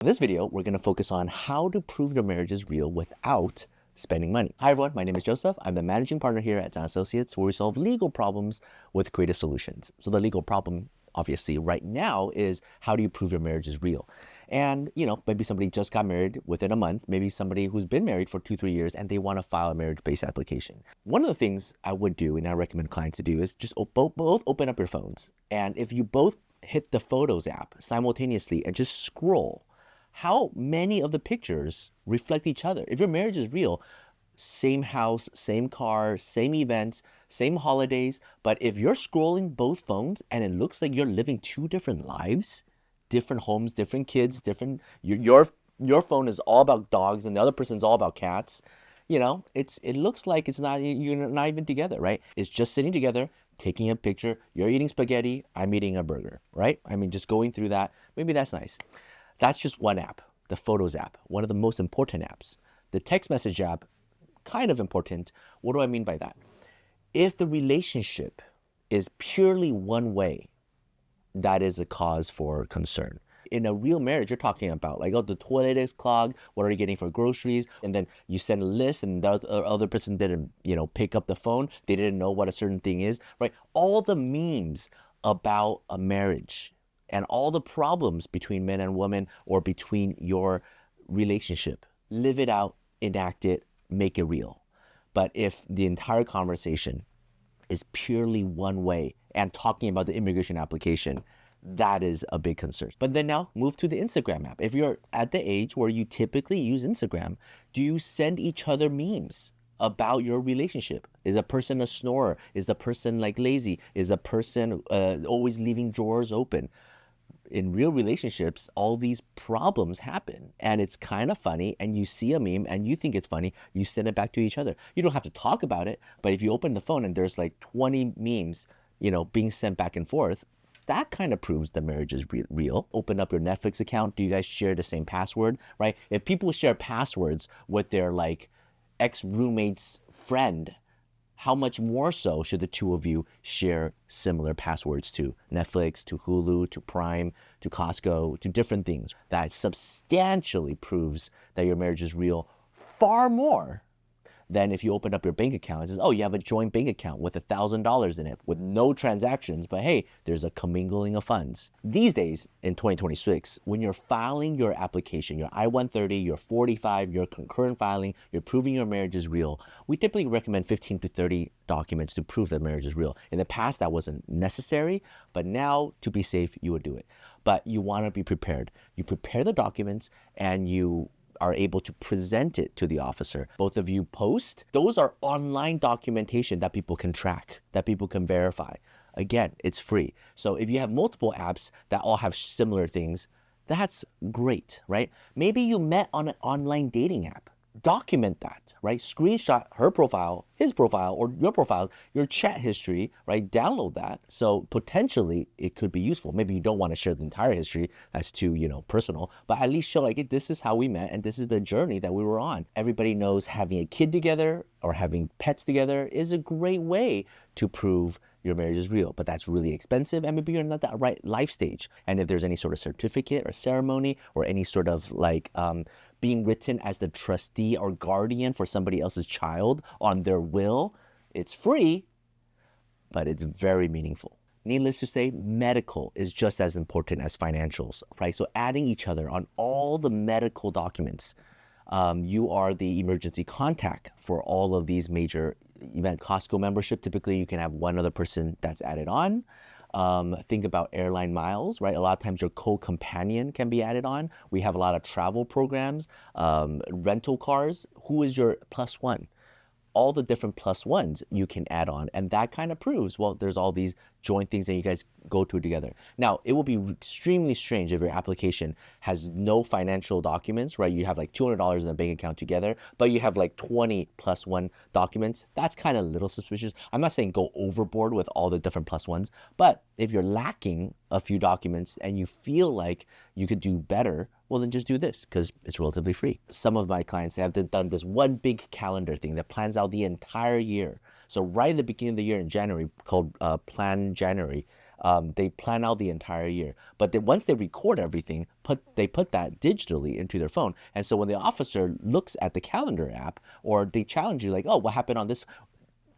In this video, we're going to focus on how to prove your marriage is real without spending money. Hi everyone, my name is Joseph. I'm the managing partner here at Tsang and Associates, where we solve legal problems with creative solutions. So the legal problem, obviously, right now is how do you prove your marriage is real? And, maybe somebody just got married within a month, maybe somebody who's been married for 2-3 years, and they want to file a marriage-based application. One of the things I would do, and I recommend clients to do, is just both open up your phones. And if you both hit the Photos app simultaneously and just scroll, how many of the pictures reflect each other? If your marriage is real, same house, same car, same events, same holidays, but if you're scrolling both phones and it looks like you're living two different lives, different homes, different kids, different, your phone is all about dogs and the other person's all about cats, it looks like you're not even together, right? It's just sitting together, taking a picture, you're eating spaghetti, I'm eating a burger, right? I mean, just going through that, maybe that's nice. That's just one app, the Photos app, one of the most important apps. The text message app, kind of important. What do I mean by that? If the relationship is purely one way, that is a cause for concern. In a real marriage, you're talking about like, oh, the toilet is clogged, what are you getting for groceries? And then you send a list and the other person didn't, pick up the phone. They didn't know what a certain thing is, right? All the memes about a marriage and all the problems between men and women or between your relationship, live it out, enact it, make it real. But if the entire conversation is purely one way and talking about the immigration application, that is a big concern. But then now move to the Instagram app. If you're at the age where you typically use Instagram, do you send each other memes about your relationship? Is a person a snorer? Is the person like lazy? Is a person always leaving drawers open? In real relationships, all these problems happen and it's kind of funny, and you see a meme and you think it's funny, you send it back to each other. You don't have to talk about it, but if you open the phone and there's like 20 memes, being sent back and forth, that kind of proves the marriage is real. Open up your Netflix account. Do you guys share the same password, right? If people share passwords with their like ex-roommate's friend, how much more so should the two of you share similar passwords to Netflix, to Hulu, to Prime, to Costco, to different things? That substantially proves that your marriage is real, far more than if you open up your bank account and says, oh, you have a joint bank account with $1,000 in it with no transactions, but hey, there's a commingling of funds. These days in 2026, when you're filing your application, your I-130, your 45, your concurrent filing, you're proving your marriage is real, we typically recommend 15 to 30 documents to prove that marriage is real. In the past, that wasn't necessary, but now to be safe, you would do it. But you want to be prepared. You prepare the documents and you are able to present it to the officer. Both of you post. Those are online documentation that people can track, that people can verify. Again, it's free. So if you have multiple apps that all have similar things, that's great, right? Maybe you met on an online dating app. Document that, right? Screenshot her profile, his profile, or your profile, your chat history, right? Download that. So potentially it could be useful. Maybe you don't want to share the entire history. That's too, personal, but at least show like, this is how we met and this is the journey that we were on. Everybody knows having a kid together or having pets together is a great way to prove your marriage is real, but that's really expensive and maybe you're not that right life stage. And if there's any sort of certificate or ceremony or any sort of like being written as the trustee or guardian for somebody else's child on their will, it's free, but it's very meaningful. Needless to say, medical is just as important as financials, right? So adding each other on all the medical documents. You are the emergency contact for all of these major event. Costco membership, typically you can have one other person that's added on. Think about airline miles, right? A lot of times your co-companion can be added on. We have a lot of travel programs, rental cars. Who is your plus one? All the different plus ones you can add on. And that kind of proves, well, there's all these joint things that you guys go to together. Now, it will be extremely strange if your application has no financial documents, right? You have like $200 in the bank account together, but you have like 20 plus one documents. That's kind of a little suspicious. I'm not saying go overboard with all the different plus ones, but if you're lacking a few documents and you feel like you could do better, well, then just do this because it's relatively free. Some of my clients have done this one big calendar thing that plans out the entire year. So right at the beginning of the year in January, called Plan January, They plan out the entire year. But then once they record everything, they put that digitally into their phone. And so when the officer looks at the calendar app, or they challenge you like, oh, what happened on this?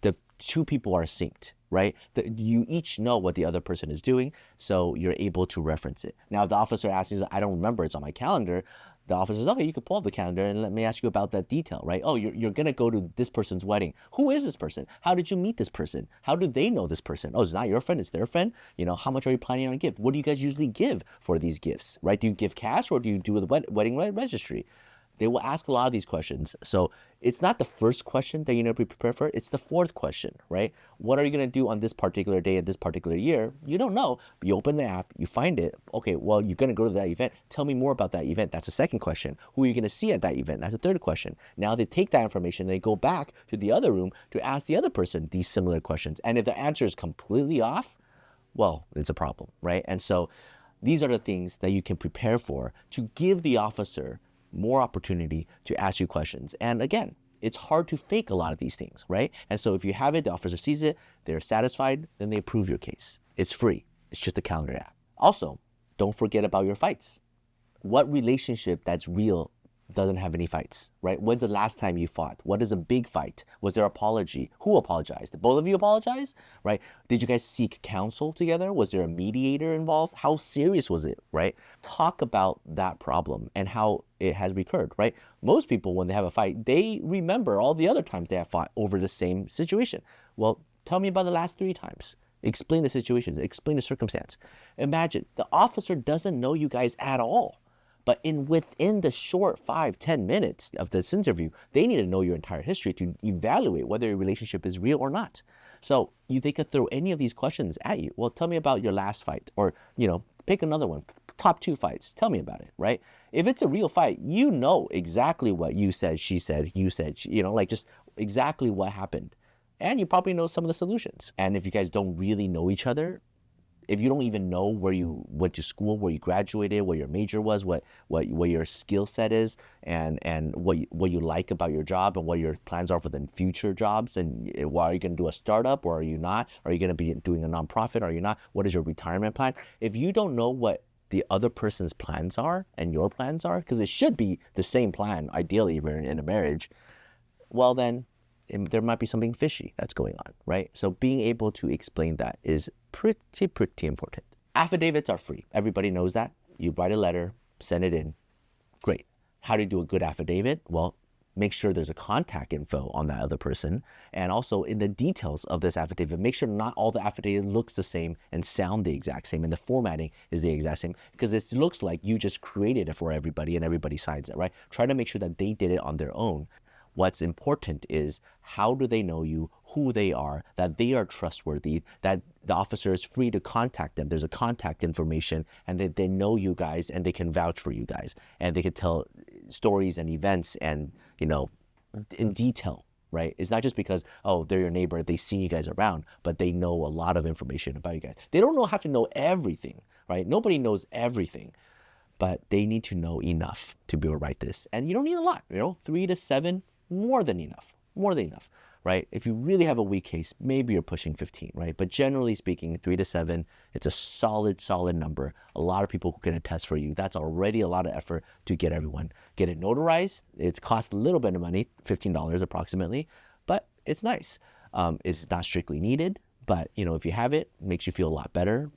The two people are synced, right? You each know what the other person is doing, so you're able to reference it. Now, if the officer asks you, I don't remember, it's on my calendar, the officer says, okay, you can pull up the calendar and let me ask you about that detail, right? Oh, you're going to go to this person's wedding. Who is this person? How did you meet this person? How do they know this person? Oh, it's not your friend, it's their friend. How much are you planning on gift? What do you guys usually give for these gifts, right? Do you give cash or do you do the wedding registry? They will ask a lot of these questions. So it's not the first question that you need to be prepared for. It's the fourth question, right? What are you going to do on this particular day at this particular year? You don't know. But you open the app, you find it. Okay, well, you're going to go to that event. Tell me more about that event. That's the second question. Who are you going to see at that event? That's the third question. Now they take that information, they go back to the other room to ask the other person these similar questions. And if the answer is completely off, well, it's a problem, right? And so these are the things that you can prepare for to give the officer more opportunity to ask you questions. And again, it's hard to fake a lot of these things, right? And so if you have it, the officer sees it, they're satisfied, then they approve your case. It's free. It's just a calendar app. Also, don't forget about your fights. What relationship that's real doesn't have any fights, right? When's the last time you fought? What is a big fight? Was there apology? Who apologized? Did both of you apologize, right? Did you guys seek counsel together? Was there a mediator involved? How serious was it, right? Talk about that problem and how it has recurred, right? Most people, when they have a fight, they remember all the other times they have fought over the same situation. Well, tell me about the last 3 times. Explain the situation. Explain the circumstance. Imagine the officer doesn't know you guys at all. But within the short 5-10 minutes of this interview, they need to know your entire history to evaluate whether your relationship is real or not. So they could throw any of these questions at you. Well, tell me about your last fight, or pick another one. Top 2 fights. Tell me about it, right? If it's a real fight, you know exactly what you said, she said, you said, just exactly what happened, and you probably know some of the solutions. And if you guys don't really know each other, if you don't even know where you went to school, where you graduated, what your major was, what your skill set is, and what you like about your job, and what your plans are for the future jobs, and are you going to do a startup or are you not? Are you going to be doing a nonprofit or are you not? What is your retirement plan? If you don't know what the other person's plans are and your plans are, because it should be the same plan, ideally, if you're in a marriage, well then, there might be something fishy that's going on, right? So being able to explain that is pretty important. Affidavits are free. Everybody knows that. You write a letter, send it in. Great. How do you do a good affidavit? Well, make sure there's a contact info on that other person. And also in the details of this affidavit, make sure not all the affidavit looks the same and sound the exact same, and the formatting is the exact same, because it looks like you just created it for everybody and everybody signs it, right? Try to make sure that they did it on their own. What's important is how do they know you, who they are, that they are trustworthy, that the officer is free to contact them. There's a contact information, and that they know you guys and they can vouch for you guys, and they can tell stories and events and, in detail, right? It's not just because, oh, they're your neighbor, they see you guys around, but they know a lot of information about you guys. They don't have to know everything, right? Nobody knows everything, but they need to know enough to be able to write this. And you don't need a lot, 3 to 7, more than enough, right? If you really have a weak case, maybe you're pushing 15, right? But generally speaking, 3 to 7, it's a solid number. A lot of people can attest for you. That's already a lot of effort to get it notarized. It's cost a little bit of money, $15 approximately, but it's nice. It's not strictly needed, but if you have it, it makes you feel a lot better.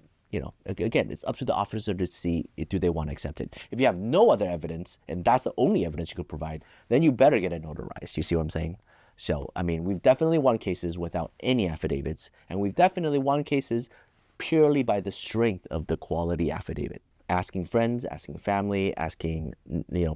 Again, it's up to the officer to see, do they want to accept it. If you have no other evidence, and that's the only evidence you could provide, then you better get it notarized. You see what I'm saying? So, we've definitely won cases without any affidavits, and we've definitely won cases purely by the strength of the quality affidavit. Asking friends, asking family, asking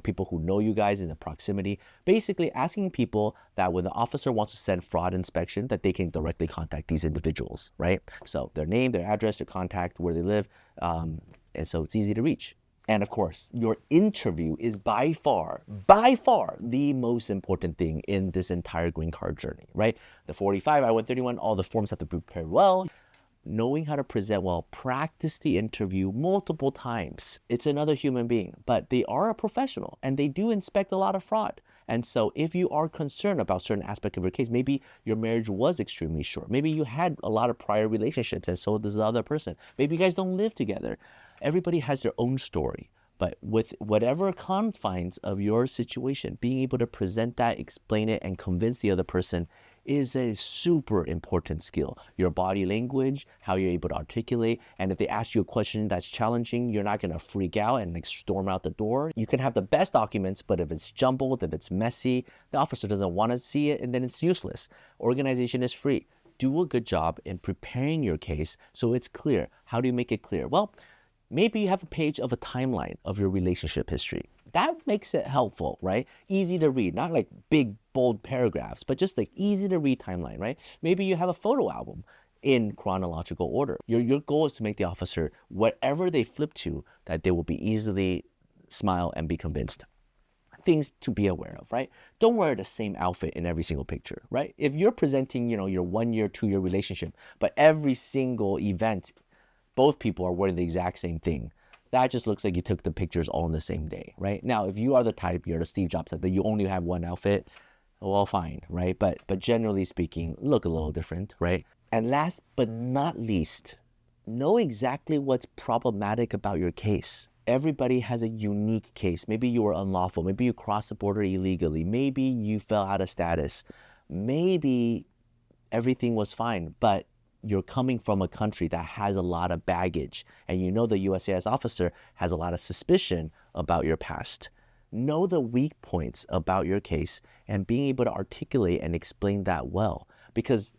people who know you guys in the proximity, basically asking people that when the officer wants to send fraud inspection, that they can directly contact these individuals, right? So their name, their address, their contact, where they live, and so it's easy to reach. And of course, your interview is by far the most important thing in this entire green card journey, right? The 45, I-131, all the forms have to be prepared well. Knowing how to present well, practice the interview multiple times. It's another human being, but they are a professional and they do inspect a lot of fraud. And so if you are concerned about certain aspect of your case, maybe your marriage was extremely short. Maybe you had a lot of prior relationships and so does the other person. Maybe you guys don't live together. Everybody has their own story. But with whatever confines of your situation, being able to present that, explain it, and convince the other person is a super important skill. Your body language, how you're able to articulate, and if they ask you a question that's challenging, you're not gonna freak out and like storm out the door. You can have the best documents, but if it's jumbled, if it's messy, the officer doesn't wanna see it, and then it's useless. Organization is free. Do a good job in preparing your case so it's clear. How do you make it clear? Well, maybe you have a page of a timeline of your relationship history. That makes it helpful, right? Easy to read, not like big, bold paragraphs, but just like easy to read timeline, right? Maybe you have a photo album in chronological order. Your goal is to make the officer, whatever they flip to, that they will be easily smile and be convinced. Things to be aware of, right? Don't wear the same outfit in every single picture, right? If you're presenting, your 1 year, 2 year relationship, but every single event, both people are wearing the exact same thing, that just looks like you took the pictures all on the same day, right? Now, if you are the type, you're the Steve Jobs type, that you only have one outfit, well, fine, right? But generally speaking, look a little different, right? And last but not least, know exactly what's problematic about your case. Everybody has a unique case. Maybe you were unlawful. Maybe you crossed the border illegally. Maybe you fell out of status. Maybe everything was fine, but you're coming from a country that has a lot of baggage, and you know the USCIS officer has a lot of suspicion about your past. Know the weak points about your case and being able to articulate and explain that well. Because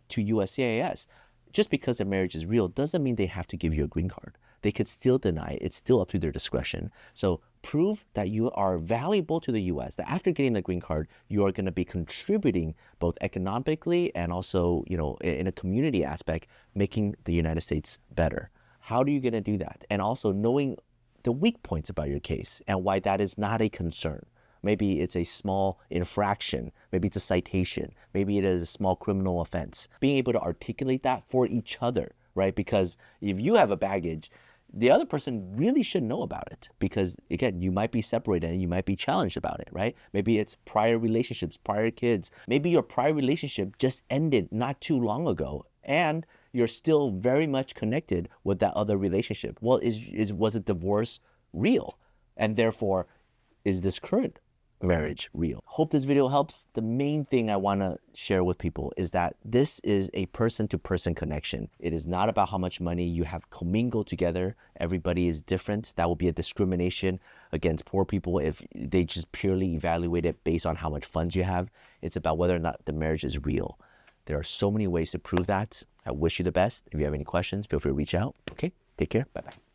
to USCIS, just because the marriage is real doesn't mean they have to give you a green card. They could still deny it. It's still up to their discretion. So prove that you are valuable to the U.S., that after getting the green card, you are going to be contributing both economically and also, in a community aspect, making the United States better. How are you going to do that? And also knowing the weak points about your case and why that is not a concern. Maybe it's a small infraction. Maybe it's a citation. Maybe it is a small criminal offense. Being able to articulate that for each other, right? Because if you have a baggage, the other person really should know about it, because again, you might be separated and you might be challenged about it, right? Maybe it's prior relationships, prior kids. Maybe your prior relationship just ended not too long ago and you're still very much connected with that other relationship. Well, was a divorce real? And therefore, is this current marriage real? Hope this video helps. The main thing I want to share with people is that this is a person-to-person connection. It is not about how much money you have commingled together. Everybody is different. That will be a discrimination against poor people if they just purely evaluate it based on how much funds you have. It's about whether or not the marriage is real. There are so many ways to prove that. I wish you the best. If you have any questions, feel free to reach out. Okay, take care. Bye-bye.